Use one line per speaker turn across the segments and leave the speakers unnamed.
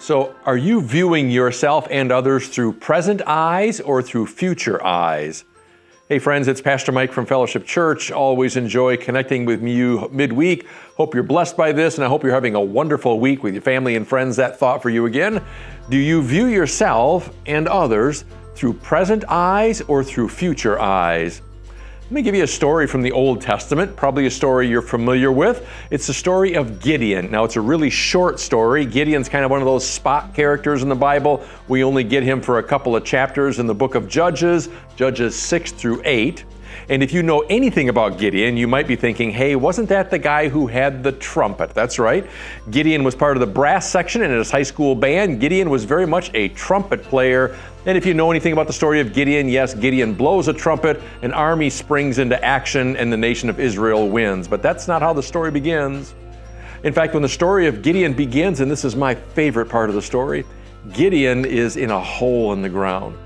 So, are you viewing yourself and others through present eyes or through future eyes? Hey friends, it's Pastor Mike from Fellowship Church. Always enjoy connecting with you midweek. Hope you're blessed by this, and I hope you're having a wonderful week with your family and friends. That thought for you again. Do you view yourself and others through present eyes or through future eyes? Let me give you a story from the Old Testament, probably a story you're familiar with. It's the story of Gideon. Now, it's a really short story. Gideon's kind of one of those spot characters in the Bible. We only get him for a couple of chapters in the book of Judges 6 through 8. And if you know anything about Gideon, you might be thinking, hey, wasn't that the guy who had the trumpet? That's right. Gideon was part of the brass section in his high school band. Gideon was very much a trumpet player. And if you know anything about the story of Gideon, yes, Gideon blows a trumpet, an army springs into action, and the nation of Israel wins. But that's not how the story begins. In fact, when the story of Gideon begins, and this is my favorite part of the story, Gideon is in a hole in the ground.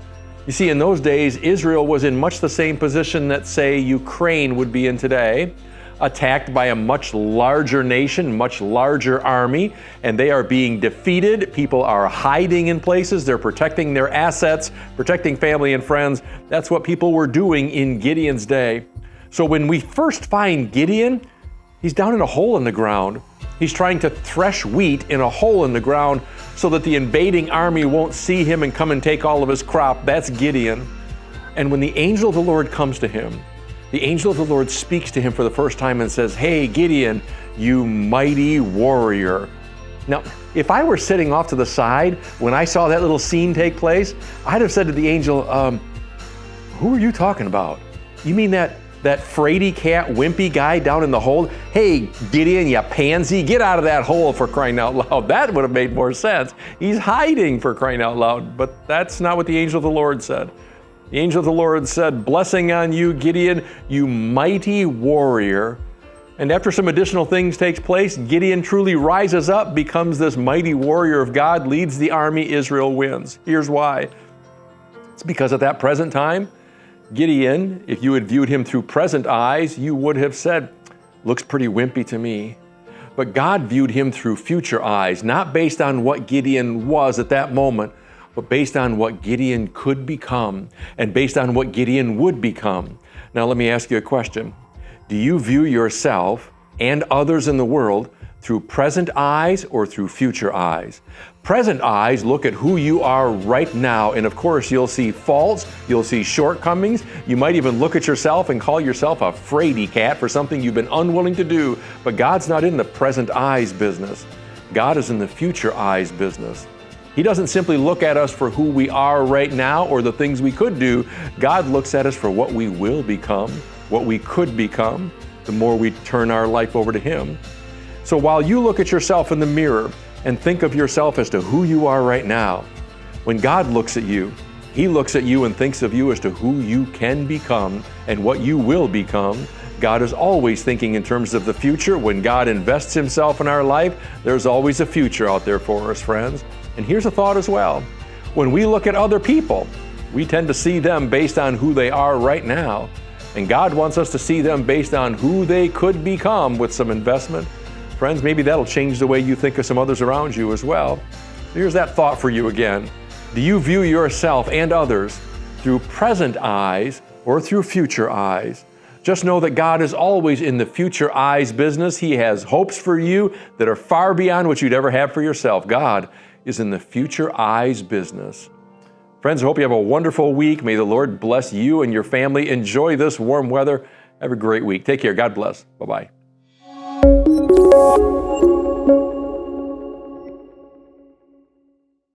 You see, in those days, Israel was in much the same position that, say, Ukraine would be in today, attacked by a much larger nation, much larger army, and they are being defeated. People are hiding in places. They're protecting their assets, protecting family and friends. That's what people were doing in Gideon's day. So when we first find Gideon, he's down in a hole in the ground. He's trying to thresh wheat in a hole in the ground so that the invading army won't see him and come and take all of his crop. That's Gideon. And when the angel of the Lord comes to him, the angel of the Lord speaks to him for the first time and says, hey, Gideon, you mighty warrior. Now, if I were sitting off to the side when I saw that little scene take place, I'd have said to the angel, who are you talking about? You mean that fraidy cat, wimpy guy down in the hole? Hey, Gideon, you pansy, get out of that hole, for crying out loud. That would have made more sense. He's hiding, for crying out loud. But that's not what the angel of the Lord said. The angel of the Lord said, blessing on you, Gideon, you mighty warrior. And after some additional things takes place, Gideon truly rises up, becomes this mighty warrior of God, leads the army, Israel wins. Here's why. It's because at that present time, Gideon, if you had viewed him through present eyes, you would have said, looks pretty wimpy to me. But God viewed him through future eyes, not based on what Gideon was at that moment, but based on what Gideon could become and based on what Gideon would become. Now let me ask you a question. Do you view yourself and others in the world through present eyes or through future eyes? Present eyes look at who you are right now, and of course you'll see faults, you'll see shortcomings, you might even look at yourself and call yourself a fraidy cat for something you've been unwilling to do, but God's not in the present eyes business. God is in the future eyes business. He doesn't simply look at us for who we are right now or the things we could do. God looks at us for what we will become, what we could become, the more we turn our life over to Him. So while you look at yourself in the mirror and think of yourself as to who you are right now, when God looks at you, He looks at you and thinks of you as to who you can become and what you will become. God is always thinking in terms of the future. When God invests Himself in our life, there's always a future out there for us, friends. And here's a thought as well. When we look at other people, we tend to see them based on who they are right now. And God wants us to see them based on who they could become with some investment. Friends, maybe that'll change the way you think of some others around you as well. Here's that thought for you again. Do you view yourself and others through present eyes or through future eyes? Just know that God is always in the future eyes business. He has hopes for you that are far beyond what you'd ever have for yourself. God is in the future eyes business. Friends, I hope you have a wonderful week. May the Lord bless you and your family. Enjoy this warm weather. Have a great week. Take care. God bless. Bye-bye.